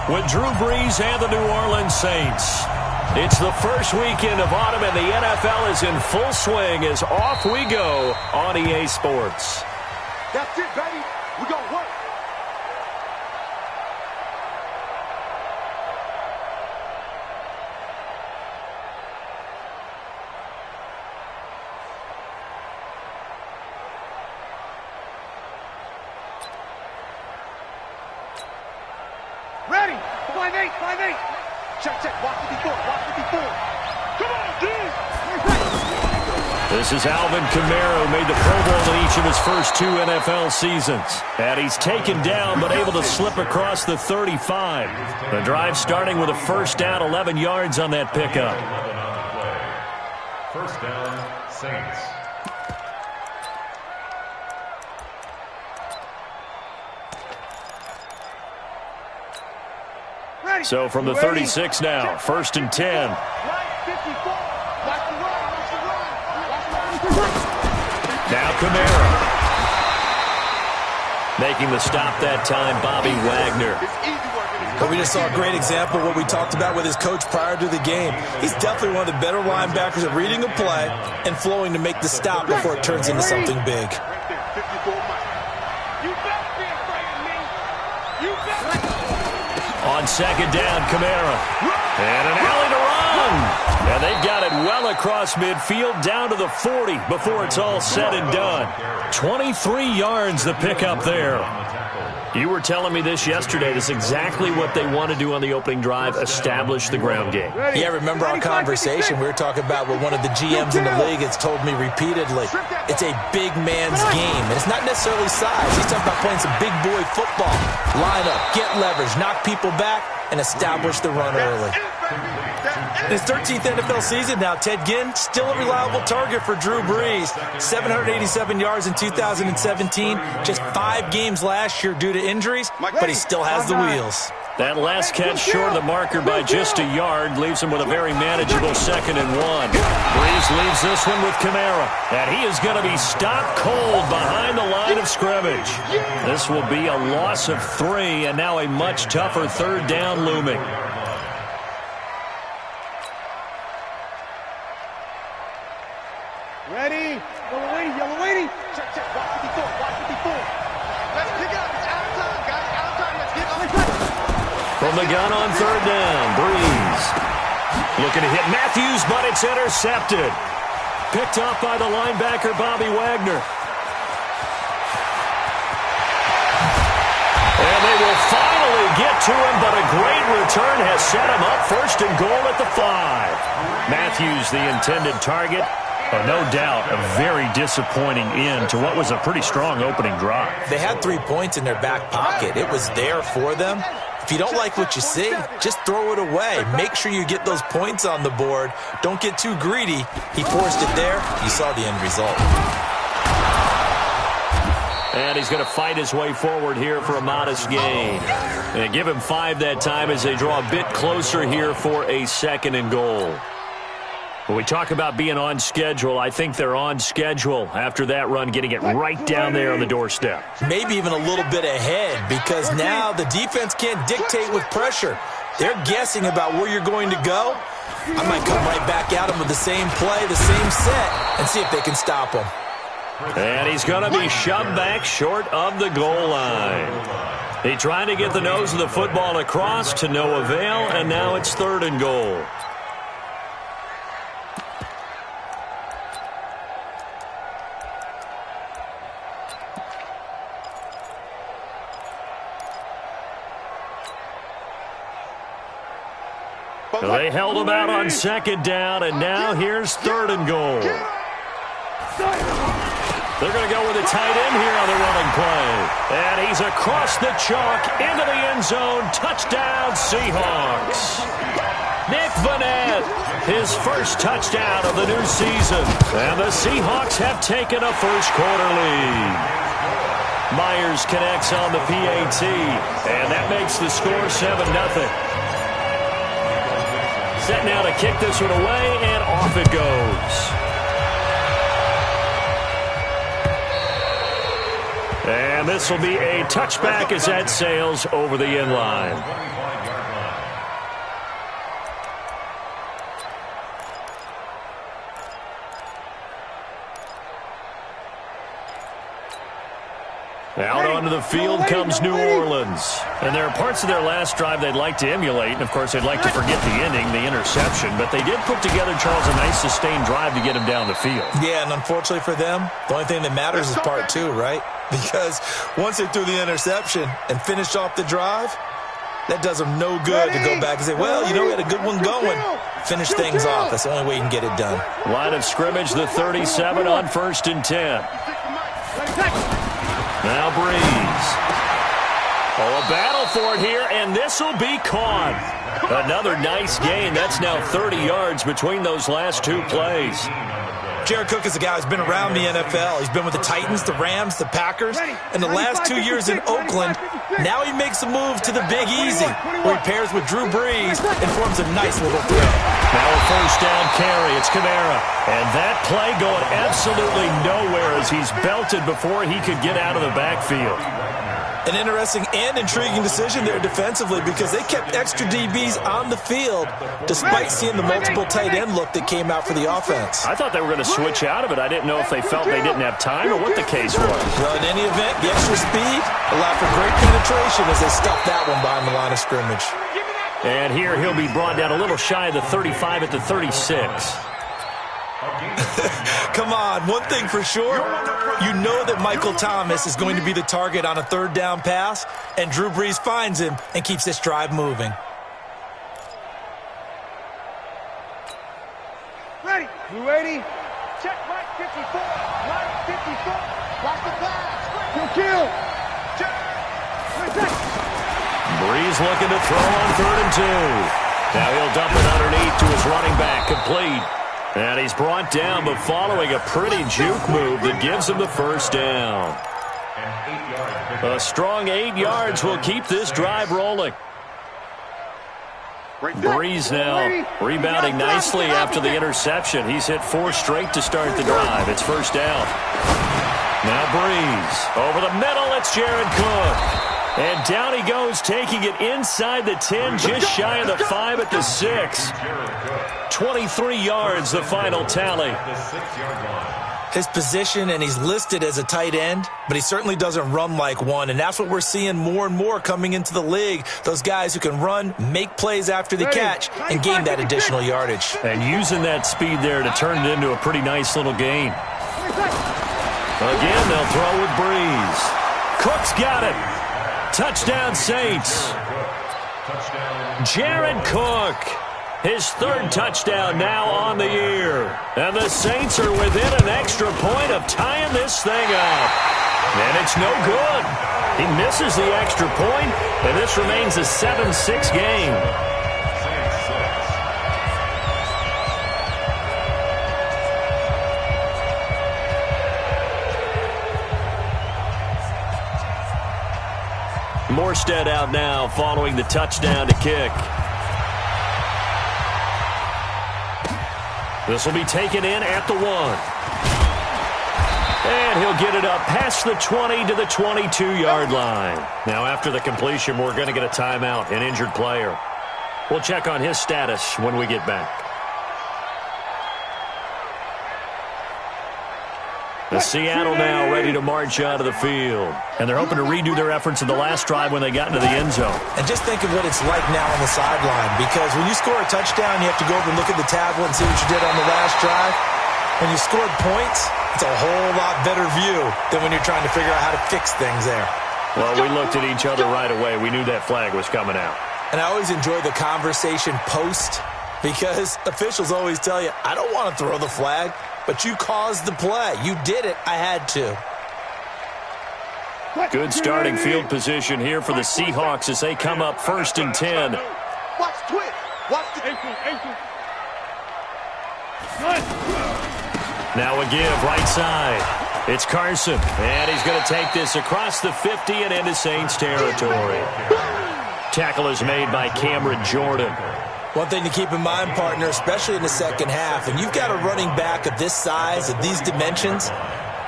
with Drew Brees and the New Orleans Saints. It's the first weekend of autumn, and the NFL is in full swing as off we go on EA Sports. That's it, baby. We're going to work. Ready. 5-8, 5-8. Check, check. Watch it before. Watch it before. Come on, dude. This is Alvin Kamara, who made the Pro Bowl in each of his first 2 NFL seasons. And he's taken down but able to slip across the 35. The drive starting with a first down, 11 yards on that pickup. First down, Saints. So from the 36 now, first and 10. Now Kamara. Making the stop that time, Bobby Wagner. But we just saw a great example of what we talked about with his coach prior to the game. He's definitely one of the better linebackers at reading a play and flowing to make the stop before it turns into something big. On second down, Kamara. And an alley to run. And they've got it well across midfield down to the 40 before it's all said and done. 23 yards the pickup there. You were telling me this yesterday. This is exactly what they want to do on the opening drive, establish the ground game. Yeah, remember our conversation. We were talking about what one of the GMs in the league has told me repeatedly. It's a big man's game, and it's not necessarily size. He's talking about playing some big boy football. Line up, get leverage, knock people back, and establish the run early. In his 13th NFL season now, Ted Ginn, still a reliable target for Drew Brees. 787 yards in 2017, just 5 games last year due to injuries, but he still has the wheels. That last catch short of the marker by just a yard leaves him with a very manageable second and 1. Brees leaves this one with Kamara, and he is going to be stopped cold behind the line of scrimmage. This will be a loss of 3, and now a much tougher third down looming. Ready? Yellow waiting. Check, check. Watch it before. Watch it before. Let's pick it up. It's out of time, guys. Out of time. Let's get it. From the gun on third down, Brees. Looking to hit Matthews, but it's intercepted. Picked off by the linebacker, Bobby Wagner. And they will finally get to him, but a great return has set him up first and goal at the 5. Matthews, the intended target. No doubt a very disappointing end to what was a pretty strong opening drive. They had 3 points in their back pocket. It was there for them. If you don't like what you see, just throw it away. Make sure you get those points on the board. Don't get too greedy. He forced it there. You saw the end result. And he's going to fight his way forward here for a modest gain. And give him 5 that time as they draw a bit closer here for a second and goal. When we talk about being on schedule, I think they're on schedule after that run, getting it right down there on the doorstep. Maybe even a little bit ahead, because now the defense can't dictate with pressure. They're guessing about where you're going to go. I might come right back at them with the same play, the same set, and see if they can stop them. And he's going to be shoved back short of the goal line. He tried to get the nose of the football across to no avail, and now it's third and goal. They held him out on second down, and now here's third and goal. They're going to go with a tight end here on the running play. And he's across the chalk into the end zone. Touchdown, Seahawks. Nick Vanette, his first touchdown of the new season. And the Seahawks have taken a first-quarter lead. Myers connects on the PAT, and that makes the score 7-0. Set now to kick this one away, and off it goes. And this will be a touchback as that sails over the end line. Out onto the field comes New Orleans. And there are parts of their last drive they'd like to emulate. And, of course, they'd like to forget the ending, the interception. But they did put together, Charles, a nice sustained drive to get him down the field. Yeah, and unfortunately for them, the only thing that matters is part two, right? Because once they threw the interception and finished off the drive, that does them no good to go back and say, well, you know, we had a good one going. Finish things off. That's the only way you can get it done. Line of scrimmage, the 37 on 1st and 10. Now Breeze. Oh, a battle for it here, and this will be caught. Another nice gain. That's now 30 yards between those last two plays. Jared Cook is a guy who's been around the NFL. He's been with the Titans, the Rams, the Packers, and the last 2 years in Oakland. Now he makes a move to the Big Easy, where he pairs with Drew Brees and forms a nice little threat. Now a first down carry. It's Kamara. And that play going absolutely nowhere as he's belted before he could get out of the backfield. An interesting and intriguing decision there defensively because they kept extra DBs on the field despite seeing the multiple tight end look that came out for the offense. I thought they were going to switch out of it. I didn't know if they felt they didn't have time or what the case was. Well, in any event, the extra speed allowed for great penetration as they stuffed that one behind the line of scrimmage. And here he'll be brought down a little shy of the 35 at the 36. Come on, one thing for sure, you know that Michael Thomas is going to be the target on a third down pass, and Drew Brees finds him and keeps this drive moving. Ready. You ready? Check right 54. Right 54. Watch the pass. Kill. Brees looking to throw on 3rd and 2. Now he'll dump it underneath to his running back, complete. And he's brought down, but following a pretty juke move that gives him the first down. A strong 8 yards will keep this drive rolling. Brees now rebounding nicely after the interception. He's hit 4 straight to start the drive. It's first down. Now Brees. Over the middle, it's Jared Cook. And down he goes, taking it inside the 10, just shy of the 5 at the 6. 23 yards, the final tally. His position, and he's listed as a tight end, but he certainly doesn't run like one, and that's what we're seeing more and more coming into the league. Those guys who can run, make plays after the catch, and gain that additional yardage. And using that speed there to turn it into a pretty nice little gain. Again, they'll throw with Brees. Cook's got it. Touchdown, Saints. Jared Cook, his 3rd touchdown now on the year. And the Saints are within an extra point of tying this thing up. And it's no good. He misses the extra point, and this remains a 7-6 game. Morstead out now following the touchdown to kick. This will be taken in at the 1. And he'll get it up past the 20 to the 22-yard line. Now after the completion, we're going to get a timeout, an injured player. We'll check on his status when we get back. The Seattle now ready to march out of the field. And they're hoping to redo their efforts in the last drive when they got into the end zone. And just think of what it's like now on the sideline. Because when you score a touchdown, you have to go over and look at the tablet and see what you did on the last drive. When you scored points, it's a whole lot better view than when you're trying to figure out how to fix things there. Well, we looked at each other right away. We knew that flag was coming out. And I always enjoy the conversation post because officials always tell you, I don't want to throw the flag. But you caused the play. You did it. I had to. Good starting field position here for the Seahawks as they come up 1st and 10. Watch twitch. Watch the ankle. Now a give right side. It's Carson. And he's going to take this across the 50 and into Saints territory. Tackle is made by Cameron Jordan. One thing to keep in mind, partner, especially in the second half, and you've got a running back of this size, of these dimensions,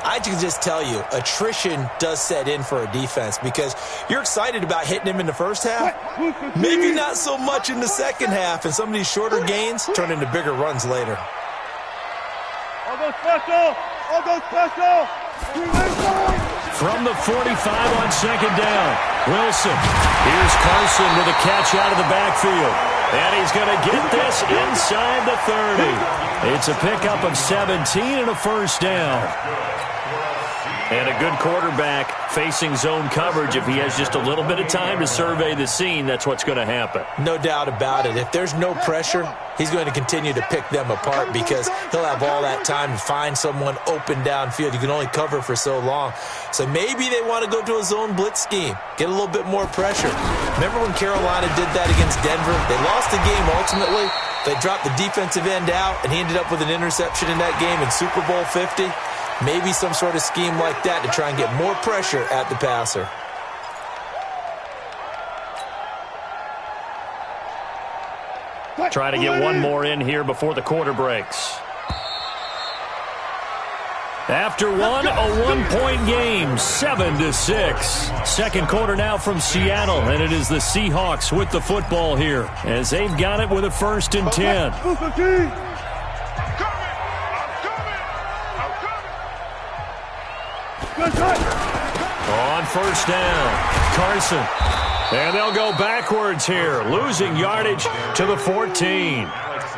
I can just tell you, attrition does set in for a defense because you're excited about hitting him in the first half. Maybe not so much in the second half, and some of these shorter gains turn into bigger runs later. All go special! All go special! from the 45 on second down. Wilson. Here's Carson with a catch out of the backfield. And he's going to get this inside the 30. It's a pickup of 17 and a first down. And a good quarterback facing zone coverage. If he has just a little bit of time to survey the scene, that's what's going to happen. No doubt about it. If there's no pressure, he's going to continue to pick them apart because he'll have all that time to find someone open downfield. You can only cover for so long. So maybe they want to go to a zone blitz scheme, get a little bit more pressure. Remember when Carolina did that against Denver? They lost the game ultimately. They dropped the defensive end out, and he ended up with an interception in that game in Super Bowl 50. Maybe some sort of scheme like that to try and get more pressure at the passer. Try to get one more in here before the quarter breaks. After one, a one-point game, 7-6. Second quarter now from Seattle, and it is the Seahawks with the football here as they've got it with a 1st and 10. On first down, Carson. And they'll go backwards here, losing yardage to the 14.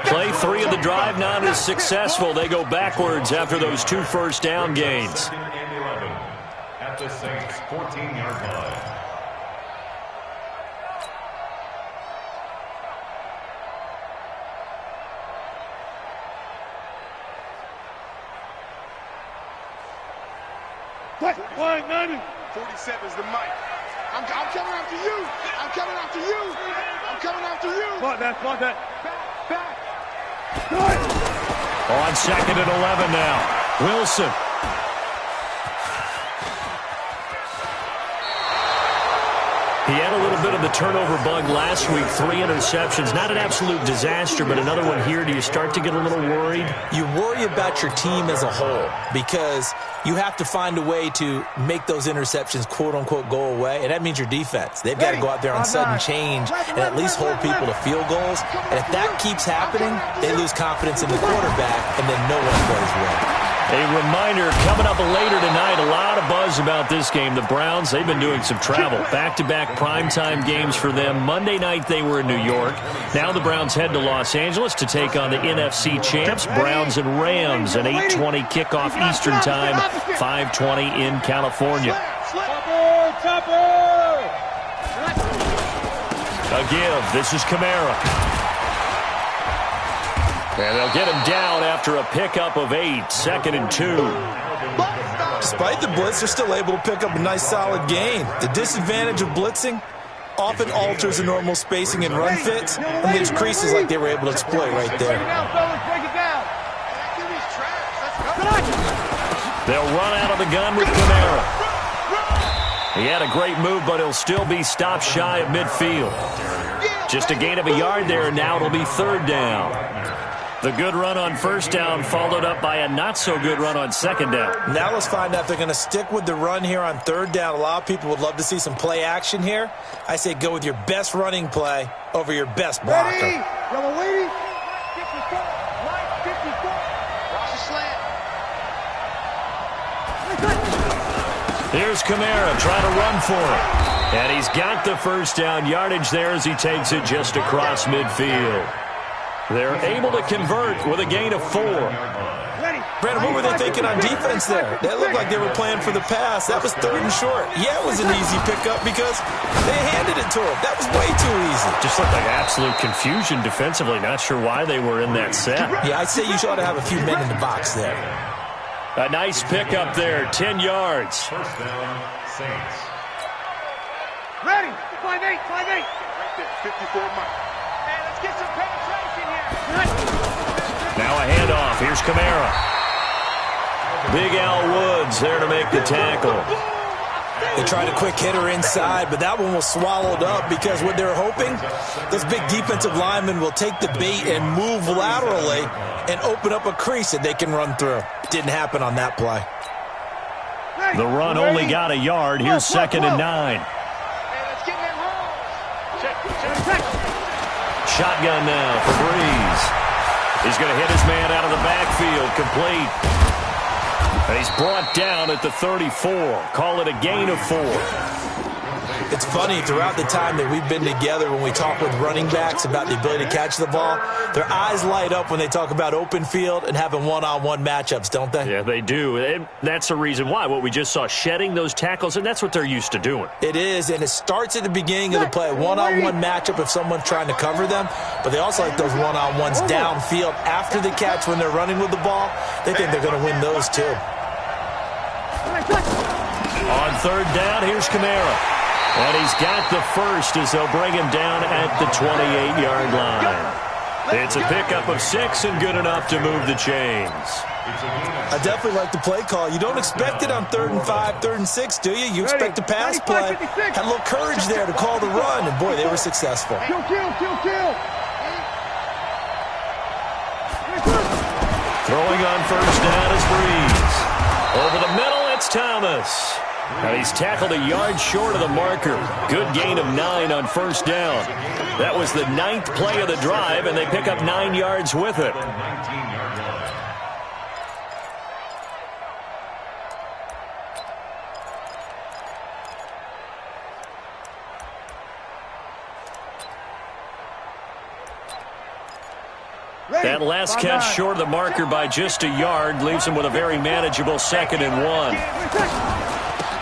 Play 3 of the drive not as successful. They go backwards after those 2 first down gains. At the Saints' 14-yard line. What? 47's the mic. I'm coming after you. I'm coming after you. I'm coming after you. What that? Back. Good. On 2nd and 11 now. Wilson. He had a little bit of the turnover bug last week, 3 interceptions. Not an absolute disaster, but another one here. Do you start to get a little worried? You worry about your team as a whole because you have to find a way to make those interceptions, quote-unquote, go away, and that means your defense. They've got to go out there on sudden change and at least hold people to field goals. And if that keeps happening, they lose confidence in the quarterback, and then no one plays well. A reminder, coming up later tonight, a lot of buzz about this game. The Browns, they've been doing some travel. Back-to-back primetime games for them. Monday night, they were in New York. Now the Browns head to Los Angeles to take on the NFC champs, Browns and Rams. An 8:20 kickoff Eastern time, 5:20 in California. A give. This is Kamara. And they'll get him down after a pickup of 8, 2nd and 2. Despite the blitz, they're still able to pick up a nice solid gain. The disadvantage of blitzing often alters the normal spacing and run fits and leaves creases like they were able to exploit right there. They'll run out of the gun with Kamara. He had a great move, but he'll still be stopped shy of midfield. Just a gain of a yard there, and now it'll be 3rd down. The good run on 1st down followed up by a not-so-good run on 2nd down. Now let's find out if they're going to stick with the run here on 3rd down. A lot of people would love to see some play action here. I say go with your best running play over your best blocker. Ready? Yellow lady. 54. Right 54. Watch the slant. Here's Kamara trying to run for it. And he's got the 1st down yardage there as he takes it just across midfield. They're able to convert with a gain of 4. Brandon, what were they thinking on defense there? They looked like they were playing for the pass. That was 3rd and short. Yeah, it was an easy pickup because they handed it to him. That was way too easy. Just looked like absolute confusion defensively. Not sure why they were in that set. Yeah, I'd say you should ought to have a few men in the box there. A nice pickup there, 10 yards. First down, Saints. Ready? 5-8. Right there, 54 Mike. Hey, let's get some penetration here. Now a handoff. Here's Kamara. Big Al Woods there to make the tackle. They tried a quick hitter inside, but that one was swallowed up because what they're hoping, those big defensive linemen will take the bait and move laterally and open up a crease that they can run through. Didn't happen on that play. The run only got a yard. Here's 2nd and 9. Shotgun now for Breeze. He's going to hit his man out of the backfield. Complete. And he's brought down at the 34. Call it a gain of 4. It's funny, throughout the time that we've been together, when we talk with running backs about the ability to catch the ball, their eyes light up when they talk about open field and having one-on-one matchups, don't they? Yeah, they do. And that's the reason why. What we just saw, shedding those tackles, and that's what they're used to doing. It is, and it starts at the beginning of the play. One-on-one matchup if someone's trying to cover them, but they also like those one-on-ones downfield after the catch when they're running with the ball. They think they're going to win those too. On third down, here's Kamara. And he's got the first as they'll bring him down at the 28-yard line. It's a pickup of 6 and good enough to move the chains. I definitely like the play call. You don't expect it on 3rd and 5, 3rd and 6, do you? You expect a pass play. Had a little courage there to call the run, and boy, they were successful. Kill. Throwing on first down is Breeze. Over the middle, it's Thomas. And he's tackled a yard short of the marker. Good gain of 9 on first down. That was the 9th play of the drive, and they pick up 9 yards with it. That last catch short of the marker by just a yard leaves him with a very manageable 2nd and 1.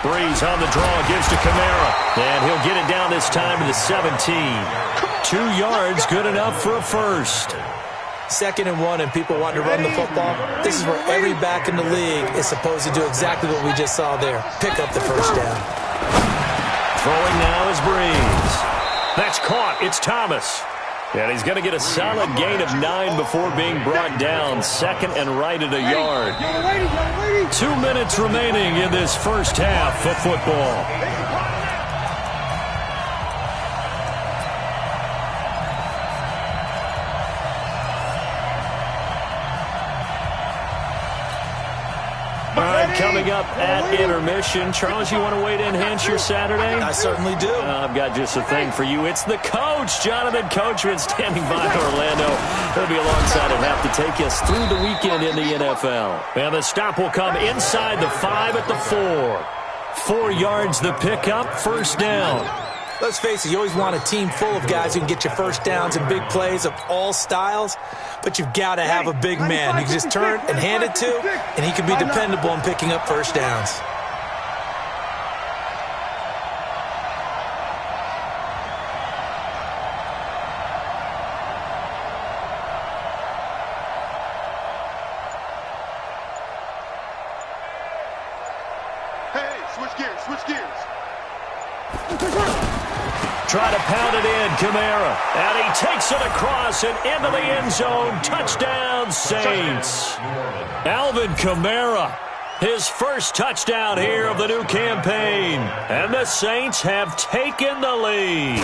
Breeze on the draw, gives to Kamara. And he'll get it down this time to the 17. 2 yards, good enough for a first. 2nd and 1, and people want to run the football. This is where every back in the league is supposed to do exactly what we just saw there. Pick up the first down. Throwing now is Breeze. That's caught. It's Thomas. And he's going to get a solid gain of 9 before being brought down. 2nd and right at a yard. 2 minutes remaining in this first half of football. All right, coming up at intermission. Charles, you want to wait to enhance your Saturday? I certainly do. I've got just a thing for you. It's the coach, Jonathan Coachman, standing by Orlando. He'll be alongside and have to take us through the weekend in the NFL. And the stop will come inside the 5 at the 4. 4 yards the pickup, first down. Let's face it, you always want a team full of guys who can get you first downs and big plays of all styles, but you've got to have a big man you can just turn and hand it to, and he can be dependable in picking up first downs. Hey, switch gears. Try to pound it in, Kamara. And he takes it across and into the end zone. Touchdown, Saints. Alvin Kamara, his first touchdown here of the new campaign. And the Saints have taken the lead.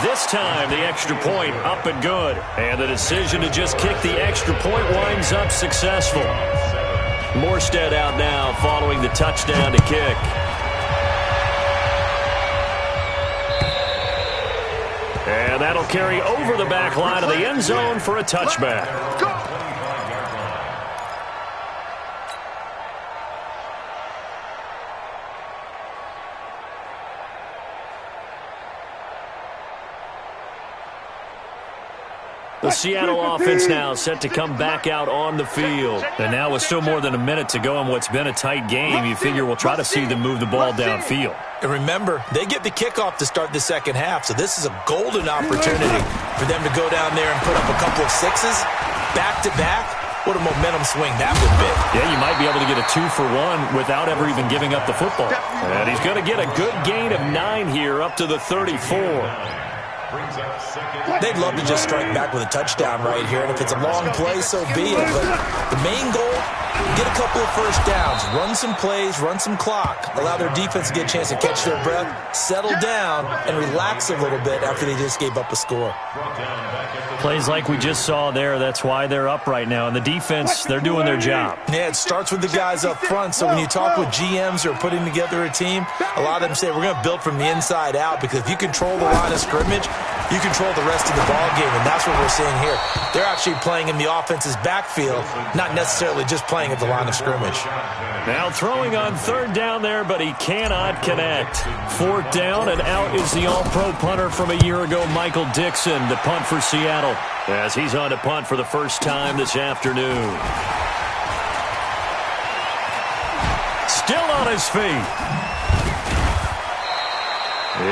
This time, the extra point up and good. And the decision to just kick the extra point winds up successful. Morstead out now following the touchdown to kick. And that'll carry over the back line of the end zone for a touchback. The Seattle offense now set to come back out on the field. And now with still more than a minute to go in what's been a tight game, you figure we'll try to see them move the ball downfield. And remember, they get the kickoff to start the second half, so this is a golden opportunity for them to go down there and put up a couple of sixes back-to-back. What a momentum swing that would be. Yeah, you might be able to get a 2-for-1 without ever even giving up the football. And he's going to get a good gain of 9 here up to the 34. They'd love to just strike back with a touchdown right here, and if it's a long play, so be it. But the main goal Get a couple of first downs, run some plays, run some clock, allow their defense to get a chance to catch their breath, settle down, and relax a little bit after they just gave up a score. Plays like we just saw there, that's why they're up right now. And the defense, they're doing their job. Yeah, it starts with the guys up front. So when you talk with GMs who are putting together a team, a lot of them say we're going to build from the inside out, because if you control the line of scrimmage, you control the rest of the ball game, and that's what we're seeing here. They're actually playing in the offense's backfield, not necessarily just playing at the line of scrimmage. Now throwing on third down there, but he cannot connect. Fourth down, and out is the all-pro punter from a year ago, Michael Dixon, to punt for Seattle, as he's on to punt for the first time this afternoon. Still on his feet.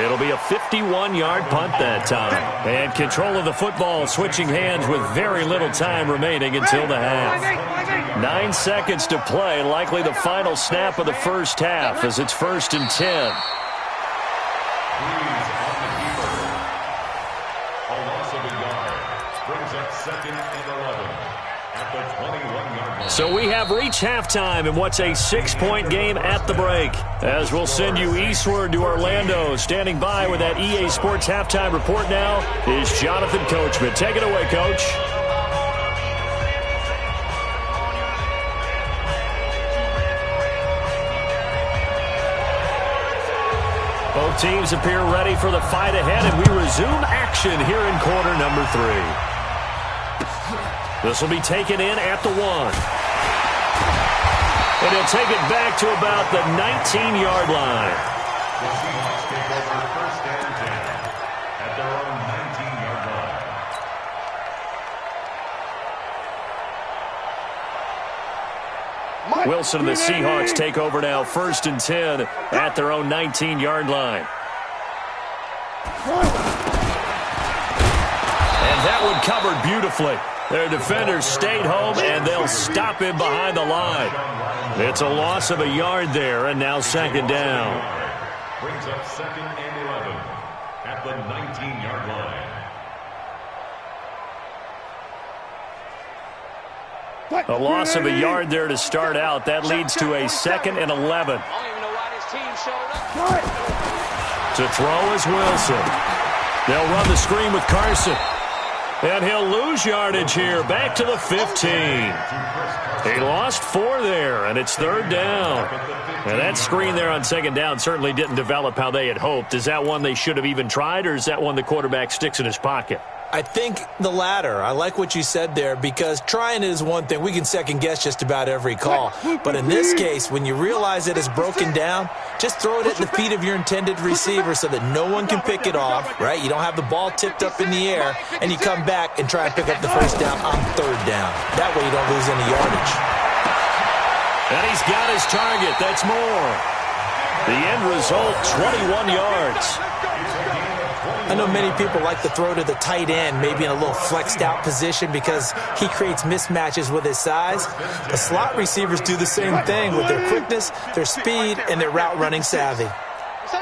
It'll be a 51-yard punt that time. And control of the football switching hands with very little time remaining until the half. 9 seconds to play, likely the final snap of the first half as it's 1st and 10. A loss of a yard brings up 2nd and 11 at the 21-yard line. So we have reached halftime in what's a 6-point game at the break. As we'll send you eastward to Orlando. Standing by with that EA Sports halftime report now is Jonathan Coachman. Take it away, Coach. Both teams appear ready for the fight ahead, and we resume action here in quarter number 3. This will be taken in at the 1. And he'll take it back to about the 19-yard line. The Seahawks take over 1st and 10 at their own 19-yard line. Wilson and the Seahawks take over now, 1st and 10 at their own 19-yard line. And that one covered beautifully. Their defenders stayed home, and they'll stop him behind the line. It's a loss of a yard there, and now 2nd down. Brings up 2nd and 11 at the 19-yard line. A loss of a yard there to start out. That leads to a 2nd and 11. To throw is Wilson. They'll run the screen with Carson. And he'll lose yardage here, back to the 15. He lost 4 there, and it's 3rd down. And that screen there on 2nd down certainly didn't develop how they had hoped. Is that one they should have even tried, or is that one the quarterback sticks in his pocket? I think the latter. I like what you said there, because trying is one thing. We can second-guess just about every call. But in this case, when you realize it is broken down, just throw it at the feet of your intended receiver so that no one can pick it off, right? You don't have the ball tipped up in the air, and you come back and try and pick up the first down on 3rd down. That way you don't lose any yardage. And he's got his target. That's more. The end result, 21 yards. I know many people like to throw to the tight end, maybe in a little flexed out position because he creates mismatches with his size. The slot receivers do the same thing with their quickness, their speed, and their route running savvy.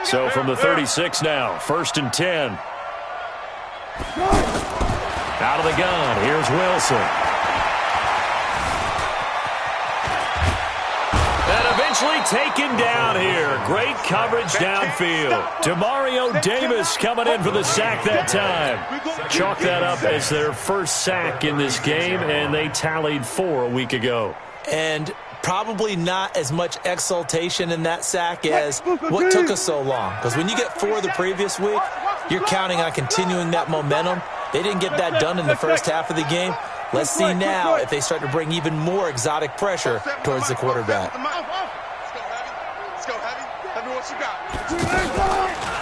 So from the 36 now, 1st and 10. Out of the gun, here's Wilson. And eventually taken down here. Great coverage downfield. Demario Davis coming in for the sack that time. Chalk that up as their first sack in this game, and they tallied 4 a week ago. And probably not as much exultation in that sack as what took us so long. Because when you get 4 the previous week, you're counting on continuing that momentum. They didn't get that done in the first half of the game. Let's see now if they start to bring even more exotic pressure towards the quarterback.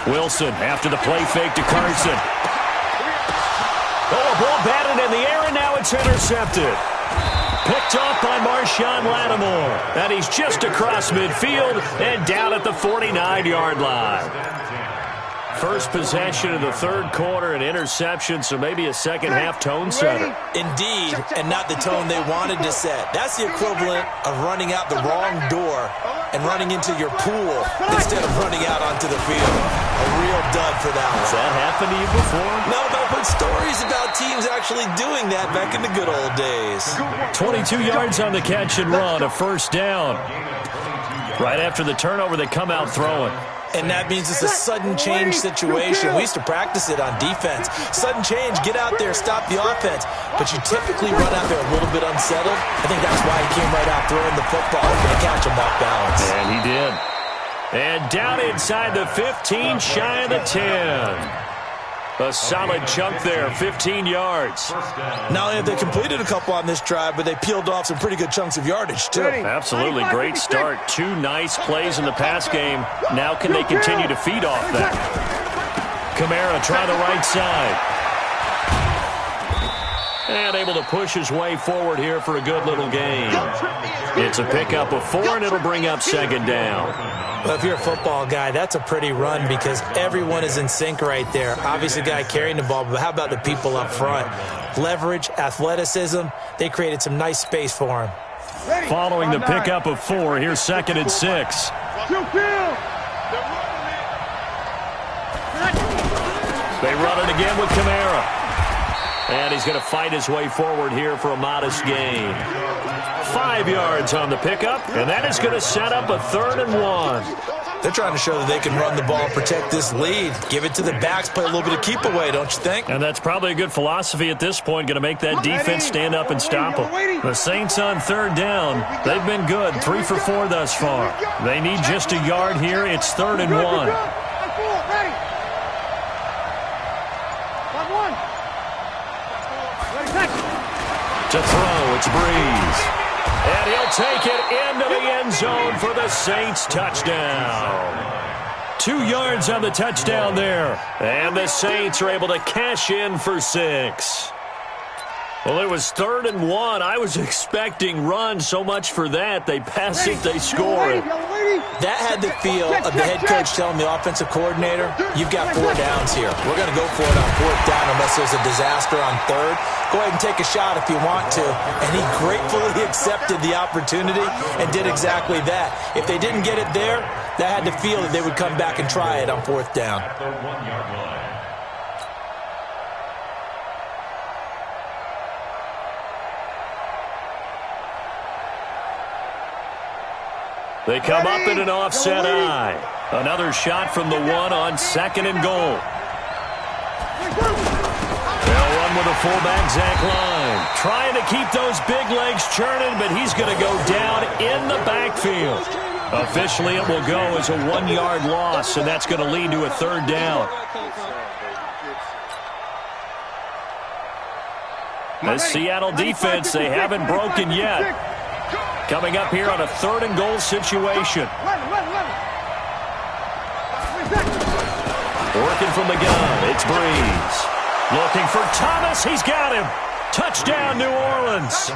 Wilson after the play fake to Carson. Oh, a ball batted in the air, and now it's intercepted. Picked off by Marshawn Lattimore. And he's just across midfield and down at the 49-yard line. First possession of the 3rd quarter, an interception, so maybe a second-half tone setter. Indeed, and not the tone they wanted to set. That's the equivalent of running out the wrong door and running into your pool instead of running out onto the field. A real dud for that one. Has that happened to you before? No, but I've heard stories about teams actually doing that back in the good old days. 22 yards on the catch and run, a first down. Right after the turnover, they come out throwing. And that means it's a sudden change situation. We used to practice it on defense. Sudden change, get out there, stop the offense. But you typically run out there a little bit unsettled. I think that's why he came right out throwing the football, hoping to catch him off balance. And he did. And down inside the 15, shy of the 10. A solid chunk there, 15 yards. Not only have they completed a couple on this drive, but they peeled off some pretty good chunks of yardage, too. Absolutely great start. 2 nice plays in the pass game. Now can they continue to feed off that? Kamara try the right side. And able to push his way forward here for a good little gain. It's a pickup of 4, and it'll bring up second down. Well, if you're a football guy, that's a pretty run because everyone is in sync right there. Obviously, the guy carrying the ball, but how about the people up front? Leverage, athleticism, they created some nice space for him. Following the pickup of 4, here's 2nd and 6. They run it again with Kamara. And he's going to fight his way forward here for a modest gain. 5 yards on the pickup, and that is going to set up a 3rd and 1. They're trying to show that they can run the ball, protect this lead. Give it to the backs, play a little bit of keep away, don't you think? And that's probably a good philosophy at this point, going to make that defense stand up and stop them. The Saints on 3rd down. They've been good, 3 for 4 thus far. They need just a yard here. It's 3rd and 1. To throw, it's Breeze. And he'll take it into the end zone for the Saints touchdown. 2 yards on the touchdown there. And the Saints are able to cash in for 6. Well, it was 3rd and 1. I was expecting run, so much for that. They pass it, they score it. That had the feel of the head coach telling the offensive coordinator, you've got 4 downs here. We're going to go for it on 4th down unless there's a disaster on 3rd. Go ahead and take a shot if you want to. And he gratefully accepted the opportunity and did exactly that. If they didn't get it there, that had the feel that they would come back and try it on 4th down. At the 1-yard line. They come up in an offset eye. Another shot from the 1 on 2nd and goal. They'll run with a fullback, Zach Line. Trying to keep those big legs churning, but he's going to go down in the backfield. Officially, it will go as a 1-yard loss, and that's going to lead to a 3rd down. The Seattle defense, they haven't broken yet. Coming up here on a 3rd and goal situation. Working from the gun, it's Breeze. Looking for Thomas, he's got him. Touchdown, New Orleans.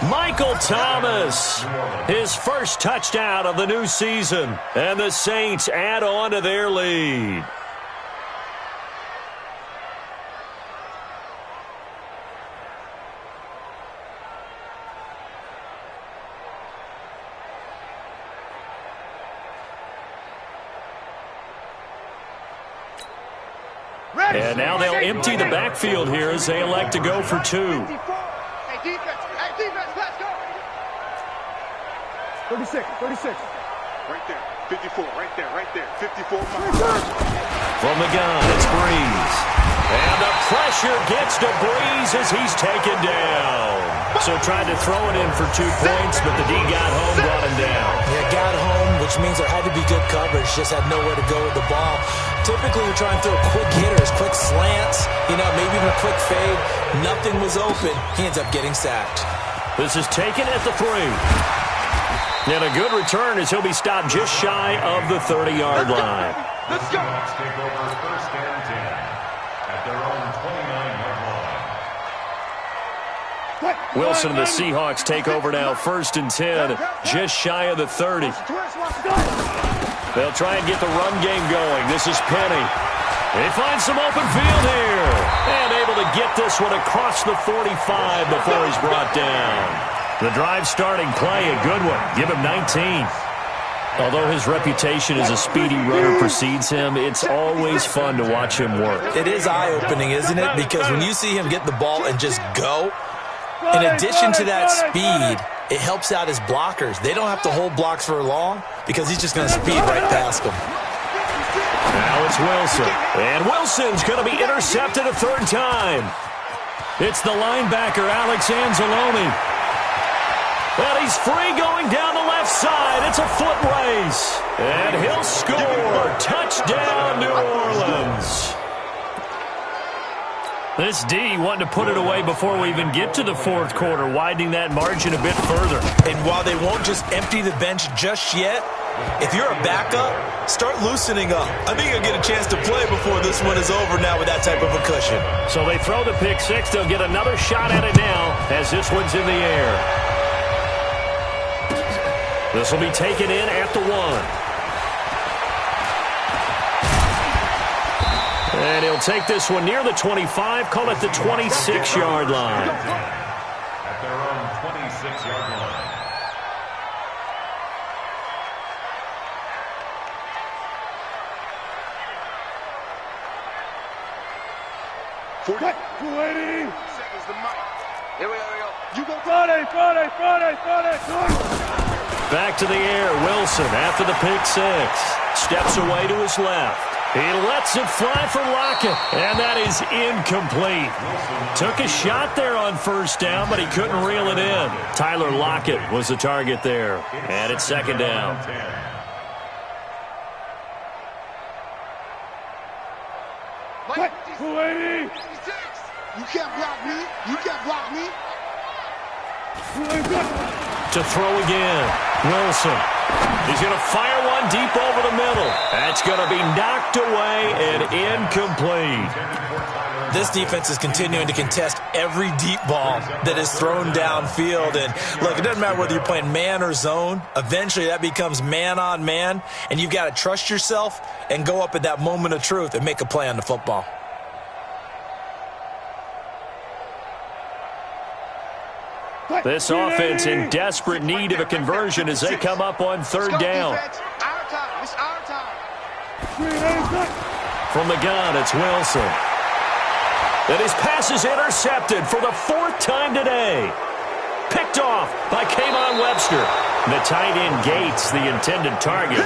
Michael Thomas, his first touchdown of the new season. And the Saints add on to their lead. And now they'll empty the backfield here as they elect to go for 2. Hey, defense, let's go. 36. Right there, 54, right there, 54. From the gun, it's Breeze. And the pressure gets to Breeze as he's taken down. So tried to throw it in for 2 points, but the D got home, brought him down. Yeah, got home, which means there had to be good coverage. Just had nowhere to go with the ball. Typically, you're trying to throw quick hitters, quick slants, maybe even a quick fade. Nothing was open. He ends up getting sacked. This is taken at the 3. And a good return as he'll be stopped just shy of the 30-yard line. Let's go. Seahawks take over 1st and 10 at their own 29-yard line. Wilson and the Seahawks take over now 1st and 10, just shy of the 30. They'll try and get the run game going. This is Penny. He finds some open field here. And able to get this one across the 45 before he's brought down. The drive starting play, a good one. Give him 19. Although his reputation as a speedy runner precedes him, it's always fun to watch him work. It is eye-opening, isn't it? Because when you see him get the ball and just go, in addition to that speed, it helps out his blockers. They don't have to hold blocks for long because he's just going to speed right past them. Now it's Wilson. And Wilson's going to be intercepted a third time. It's the linebacker, Alex Anzalone. And he's free going down the left side. It's a foot race. And he'll score. Touchdown, New Orleans. This D wanting to put it away before we even get to the fourth quarter, widening that margin a bit further. And while they won't just empty the bench just yet, if you're a backup, start loosening up. I think you'll get a chance to play before this one is over now with that type of a cushion. So they throw the pick six. They'll get another shot at it now as this one's in the air. This will be taken in at the 1. And he'll take this one near the 25, call it the 26-yard line. At their own 26-yard line. What? 280. Seconds the mic. Here we go. You go Friday. Back to the air, Wilson after the pick six. Steps away to his left. He lets it fly for Lockett, and that is incomplete. Took a shot there on first down, but he couldn't reel it in. Tyler Lockett was the target there, and it's second down. What? 280. You can't block me. To throw again, Wilson. He's going to fire one deep over the middle. That's going to be knocked away and incomplete. This defense is continuing to contest every deep ball that is thrown downfield. And look, it doesn't matter whether you're playing man or zone. Eventually that becomes man on man, and you've got to trust yourself and go up at that moment of truth and make a play on the football. This offense in desperate need of a conversion as they come up on third down. From the gun, it's Wilson. And his pass is intercepted for the fourth time today. Picked off by K'Von Webster. The tight end Gates, the intended target.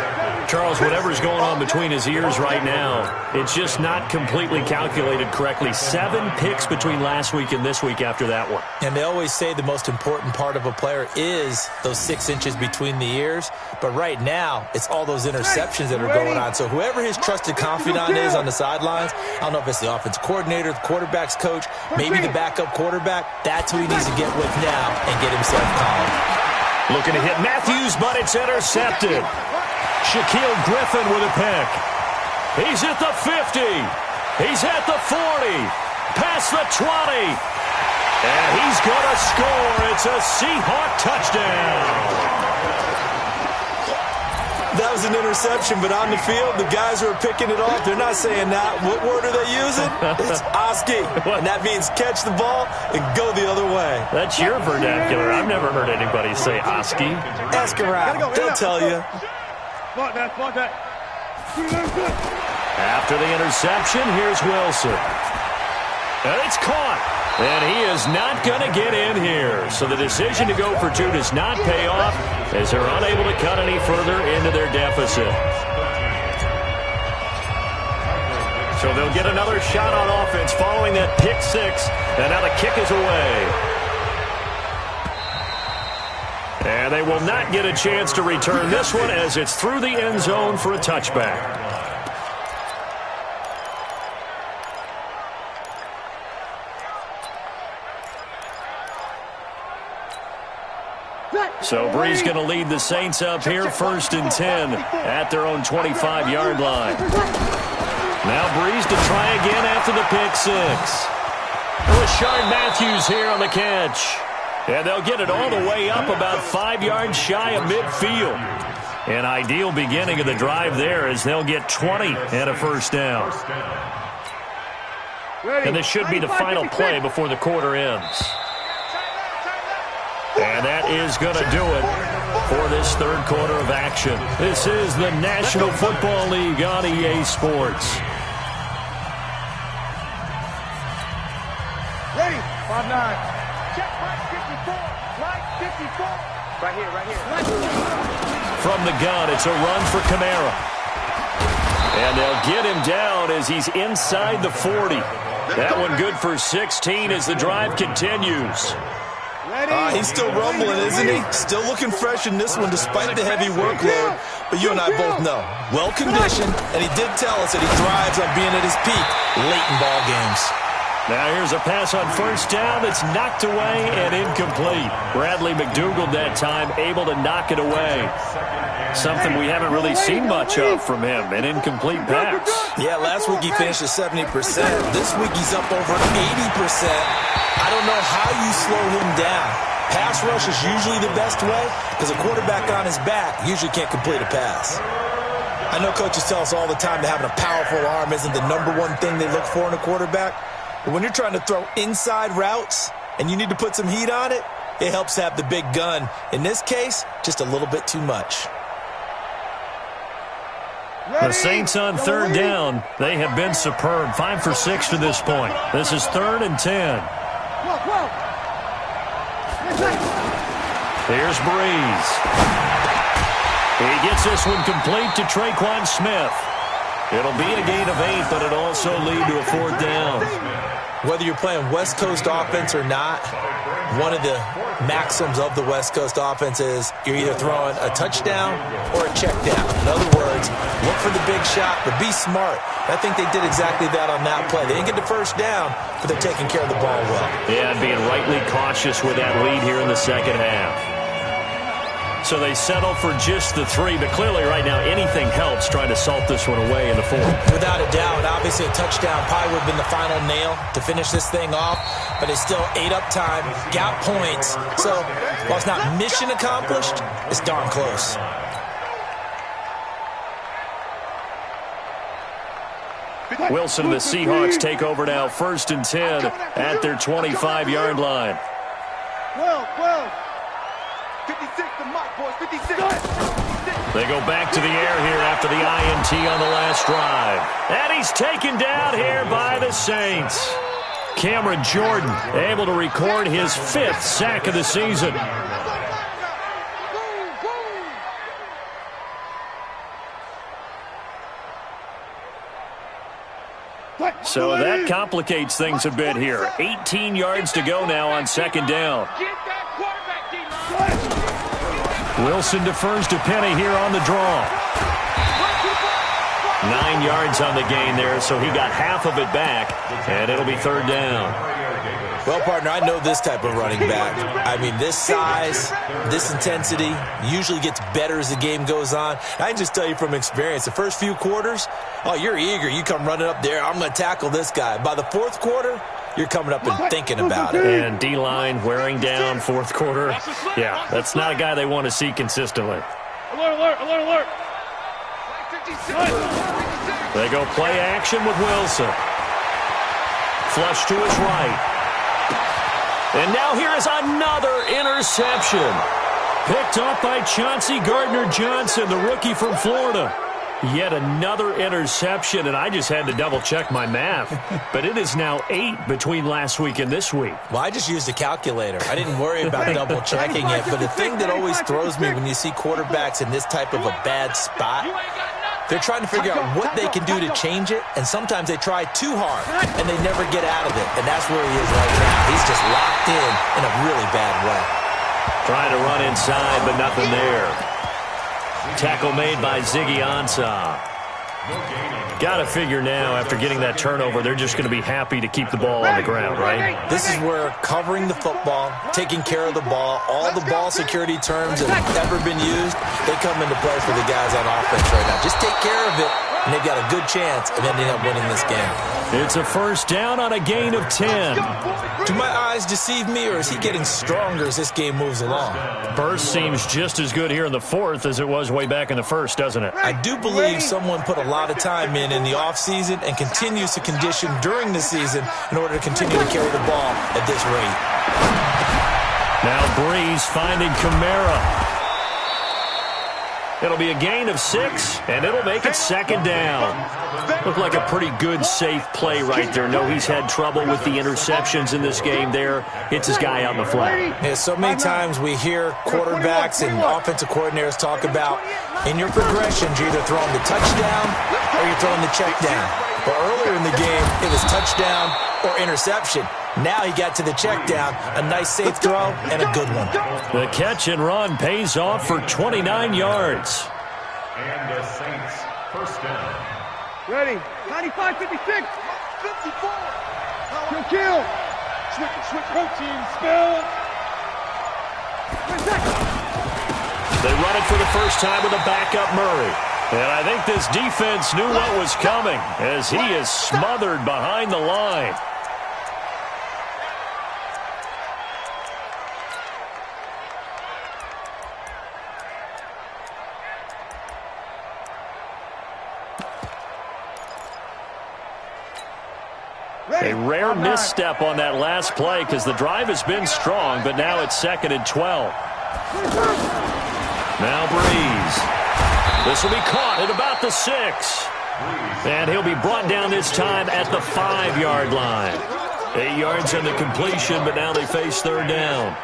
Charles, whatever's going on between his ears right now, it's just not completely calculated correctly. 7 picks between last week and this week after that one. And they always say the most important part of a player is those 6 inches between the ears. But right now, it's all those interceptions that are going on. So whoever his trusted confidant is on the sidelines, I don't know if it's the offensive coordinator, the quarterback's coach, maybe the backup quarterback, that's who he needs to get with now and get himself calm. Looking to hit Matthews, but it's intercepted. Shaquille Griffin with a pick. He's at the 50. He's at the 40. Past the 20. And he's going to score. It's a Seahawk touchdown. That was an interception, but on the field, the guys who are picking it off, they're not saying that. What word are they using? It's Oski, and that means catch the ball and go the other way. That's your vernacular. I've never heard anybody say Oski. Ask around. They'll tell you. After the interception, here's Wilson. And it's caught. And he is not going to get in here. So the decision to go for 2 does not pay off as they're unable to cut any further into their deficit. So they'll get another shot on offense following that pick six. And now the kick is away. And they will not get a chance to return this one as it's through the end zone for a touchback. So Brees going to lead the Saints up here, 1st and 10 at their own 25-yard line. Now Brees to try again after the pick six. Rashard Matthews here on the catch. And they'll get it all the way up about 5 yards shy of midfield. An ideal beginning of the drive there as they'll get 20 and a first down. And this should be the final play before the quarter ends. And that is going to do it for this third quarter of action. This is the National Football League on EA Sports. Ready? 5-9. Check right 54. Right 54. Right here. From the gun, it's a run for Kamara. And they'll get him down as he's inside the 40. That one good for 16 as the drive continues. He's still rumbling, isn't he? Still looking fresh in this one despite the heavy workload. But you and I both know, well-conditioned, and he did tell us that he thrives on being at his peak late in ball games. Now here's a pass on first down that's knocked away and incomplete. Bradley McDougald that time able to knock it away. Something we haven't really seen much of from him, an incomplete pass. Yeah, last week he finished at 70%. This week he's up over 80%. I don't know how you slow him down. Pass rush is usually the best way because a quarterback on his back usually can't complete a pass. I know coaches tell us all the time that having a powerful arm isn't the #1 thing they look for in a quarterback. But when you're trying to throw inside routes and you need to put some heat on it, it helps to have the big gun. In this case, just a little bit too much. The Saints on third down. They have been superb. 5 for 6 to this point. This is 3rd and 10. Here's Breeze. He gets this one complete to Traquan Smith. It'll be a gain of 8, but it'll also lead to a 4th down. Whether you're playing West Coast offense or not, one of the maxims of the West Coast offense is you're either throwing a touchdown or a check down. In other words, look for the big shot, but be smart. I think they did exactly that on that play. They didn't get the first down, but they're taking care of the ball well. Yeah, and being rightly cautious with that lead here in the second half. So they settle for just the 3, but clearly right now anything helps trying to salt this one away in the 4th. Without a doubt, obviously a touchdown probably would have been the final nail to finish this thing off, but it's still ate up time, got points. So while it's not mission accomplished, it's darn close. Wilson and the Seahawks take over now, 1st and 10 at their 25-yard line. 12. 56, the mark, boys, 56. They go back to the air here after the INT on the last drive. And he's taken down here by the Saints. Cameron Jordan able to record his 5th sack of the season. So that complicates things a bit here. 18 yards to go now on 2nd down. Wilson defers to Penny here on the draw. 9 yards on the gain there, so he got half of it back, and it'll be 3rd down. Well, partner, I know this type of running back. I mean, this size, this intensity usually gets better as the game goes on. I can just tell you from experience, the first few quarters, oh, you're eager. You come running up there, I'm going to tackle this guy. By the 4th quarter, you're coming up and thinking about it. And D-line wearing down 4th quarter. Yeah, that's not a guy they want to see consistently. Alert. They go play action with Wilson. Flush to his right. And now here is another interception. Picked up by Chauncey Gardner-Johnson, the rookie from Florida. Yet another interception, and I just had to double-check my math. But it is now 8 between last week and this week. Well, I just used a calculator. I didn't worry about double-checking it. But the thing that always throws me when you see quarterbacks in this type of a bad spot, they're trying to figure out what they can do to change it, and sometimes they try too hard, and they never get out of it. And that's where he is right now. He's just locked in a really bad way. Trying to run inside, but nothing there. Tackle made by Ziggy Ansah. Got to figure now, after getting that turnover, they're just going to be happy to keep the ball on the ground, right? This is where covering the football, taking care of the ball, all the ball security terms that have ever been used, they come into play for the guys on offense right now. Just take care of it, and they've got a good chance of ending up winning this game. It's a 1st down on a gain of 10. Do my eyes deceive me, or is he getting stronger as this game moves along? Burst seems just as good here in the 4th as it was way back in the 1st, doesn't it? I do believe someone put a lot of time in the offseason and continues to condition during the season in order to continue to carry the ball at this rate. Now Breeze finding Kamara. It'll be a gain of 6, and it'll make it second down. Looked like a pretty good, safe play right there. No, he's had trouble with the interceptions in this game there. Hits his guy on the flat. Yeah, so many times we hear quarterbacks and offensive coordinators talk about in your progressions, you're either throwing the touchdown or you're throwing the check down. But earlier in the game, it was touchdown or interception. Now he got to the check down, a nice safe throw, and a good one. The catch and run pays off for 29 yards. And the Saints first down. Ready. 95, 56. 54. Kill. Switch. Routine. Spill. They run it for the first time with a backup Murray. And I think this defense knew what was coming as he is smothered behind the line. A rare misstep on that last play because the drive has been strong, but now it's 2nd and 12. Now Breeze. This will be caught at about the 6. And he'll be brought down this time at the 5-yard line. 8 yards on the completion, but now they face 3rd down.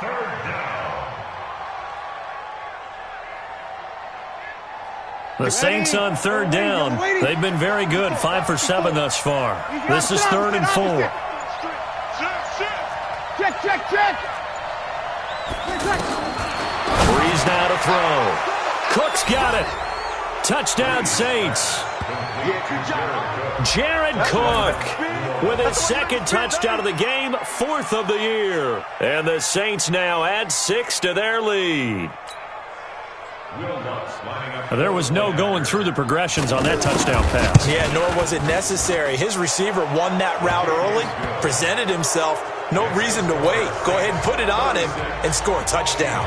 The Saints on 3rd down. They've been very good, 5 for 7 thus far. This is 3rd and 4. Check. Breeze now to throw. Cook's got it. Touchdown Saints. Jared Cook with his 2nd touchdown of the game, 4th of the year. And the Saints now add 6 to their lead. There was no going through the progressions on that touchdown pass. Yeah, nor was it necessary. His receiver won that route early, presented himself. No reason to wait. Go ahead and put it on him and score a touchdown.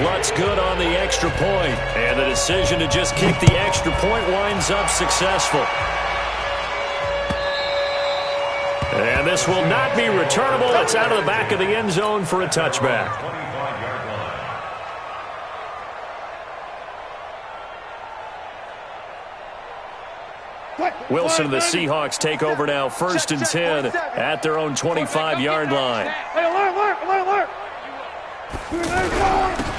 Lutz good on the extra point. And the decision to just kick the extra point winds up successful. And this will not be returnable. It's out of the back of the end zone for a touchback. Wilson and the Seahawks take over now, 1st and 10 at their own 25-yard line. Alert.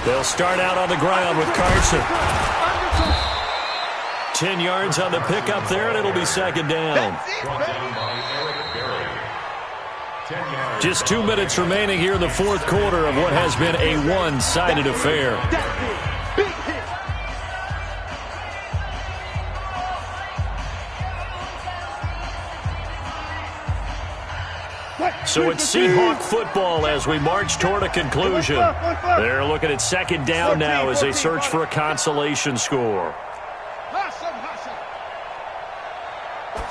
They'll start out on the ground with Carson. 10 yards on the pickup there, and it'll be 2nd down. Just 2 minutes remaining here in the 4th quarter of what has been a one-sided affair. So it's Seahawk football as we march toward a conclusion. They're looking at 2nd down now as they search for a consolation score.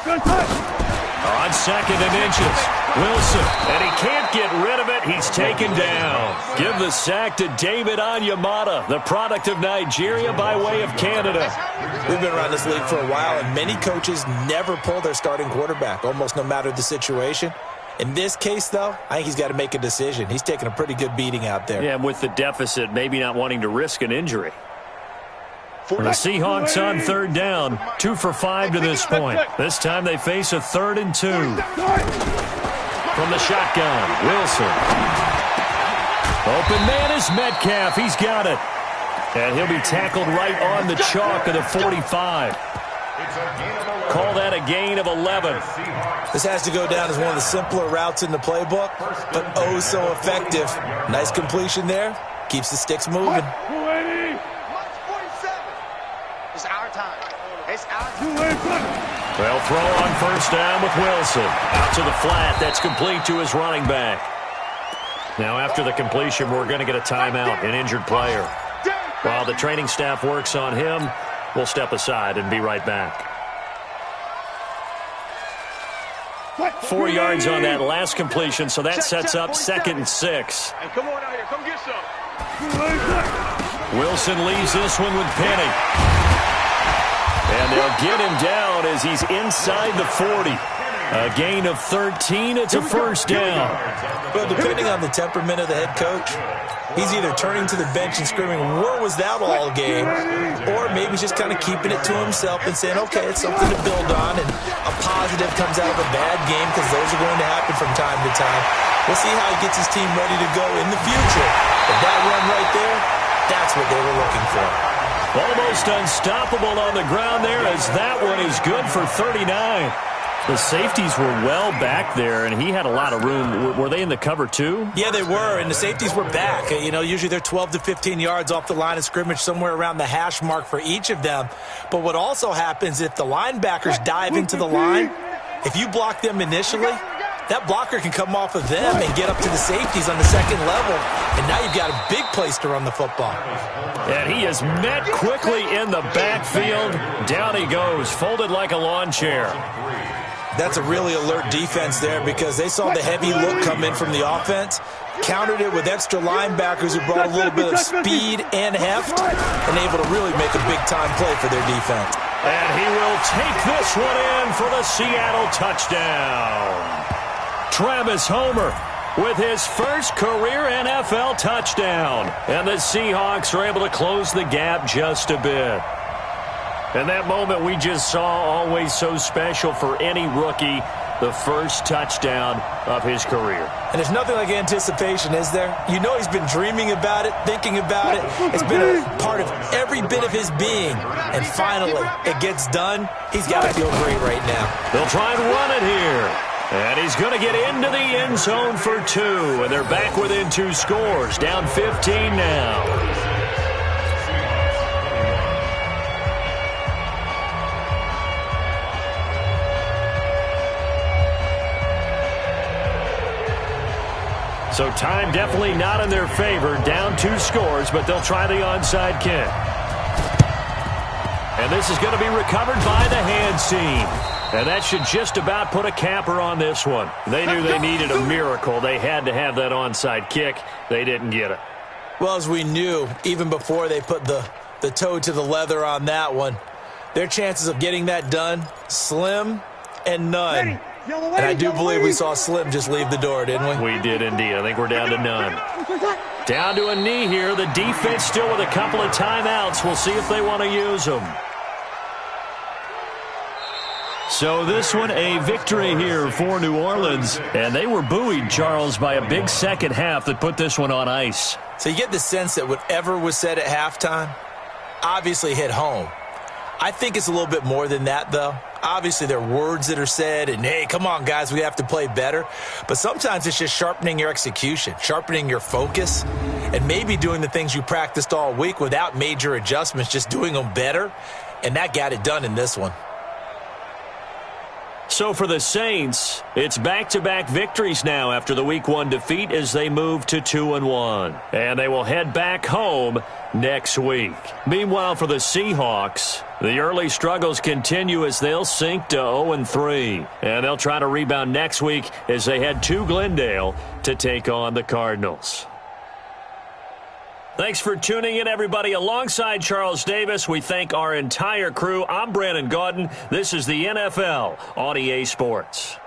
On 2nd and inches, Wilson, and he can't get rid of it. He's taken down. Give the sack to David Onyemata, the product of Nigeria by way of Canada. We've been around this league for a while, and many coaches never pull their starting quarterback, almost no matter the situation. In this case, though, I think he's got to make a decision. He's taking a pretty good beating out there. Yeah, with the deficit, maybe not wanting to risk an injury. The Seahawks on 3rd down, 2 for 5 to this point. This time they face a 3rd and 2. From the shotgun, Wilson. Open man is Metcalf. He's got it. And he'll be tackled right on the chalk of the 45. Call that a gain of 11. This has to go down as one of the simpler routes in the playbook, but oh so effective. Nice completion there. Keeps the sticks moving. It's our time. It's our time. They'll throw on 1st down with Wilson. Out to the flat. That's complete to his running back. Now after the completion, we're going to get a timeout, an injured player. While the training staff works on him, we'll step aside and be right back. 4 yards on that last completion, so that sets up 2nd and 6. Hey, come on out here. Come get some. Wilson leaves this one with Penny. And they'll get him down as he's inside the 40. A gain of 13. It's a first down. Well, depending on the temperament of the head coach, he's either turning to the bench and screaming, "Where was that all game?" Or maybe just kind of keeping it to himself and saying, okay, it's something to build on, and a positive comes out of a bad game, because those are going to happen from time to time. We'll see how he gets his team ready to go in the future. But that run right there, that's what they were looking for. Almost unstoppable on the ground there, as that one is good for 39. The safeties were well back there, and he had a lot of room. Were they in the cover too? Yeah, they were, and the safeties were back. You know, usually they're 12 to 15 yards off the line of scrimmage, somewhere around the hash mark for each of them. But what also happens, if the linebackers dive into the line, if you block them initially, that blocker can come off of them and get up to the safeties on the second level, and now you've got a big place to run the football. And he is met quickly in the backfield. Down he goes, folded like a lawn chair. That's a really alert defense there, because they saw the heavy look come in from the offense, countered it with extra linebackers who brought a little bit of speed and heft, and able to really make a big-time play for their defense. And he will take this one in for the Seattle touchdown. Travis Homer with his first career NFL touchdown. And the Seahawks are able to close the gap just a bit. And that moment we just saw, always so special for any rookie, the first touchdown of his career. And there's nothing like anticipation, is there? You know he's been dreaming about it, thinking about it. It's been a part of every bit of his being. And finally, it gets done. He's got to feel great right now. They'll try and run it here. And he's going to get into the end zone for 2. And they're back within 2 scores, down 15 now. So time definitely not in their favor. Down 2 scores, but they'll try the onside kick. And this is going to be recovered by the hands team. And that should just about put a capper on this one. They knew they needed a miracle. They had to have that onside kick. They didn't get it. Well, as we knew, even before they put the toe to the leather on that one, their chances of getting that done, slim and none. And I do believe we saw Slim just leave the door, didn't we? We did indeed. I think we're down to none. Down to a knee here. The defense still with a couple of timeouts. We'll see if they want to use them. So this one, a victory here for New Orleans. And they were buoyed, Charles, by a big second half that put this one on ice. So you get the sense that whatever was said at halftime obviously hit home. I think it's a little bit more than that, though. Obviously, there are words that are said, and, hey, come on, guys, we have to play better. But sometimes it's just sharpening your execution, sharpening your focus, and maybe doing the things you practiced all week without major adjustments, just doing them better. And that got it done in this one. So for the Saints, it's back-to-back victories now after the Week 1 defeat as they move to 2-1. And they will head back home next week. Meanwhile, for the Seahawks, the early struggles continue as they'll sink to 0-3. And they'll try to rebound next week as they head to Glendale to take on the Cardinals. Thanks for tuning in, everybody. Alongside Charles Davis, we thank our entire crew. I'm Brandon Gaudin. This is the NFL on EA Sports.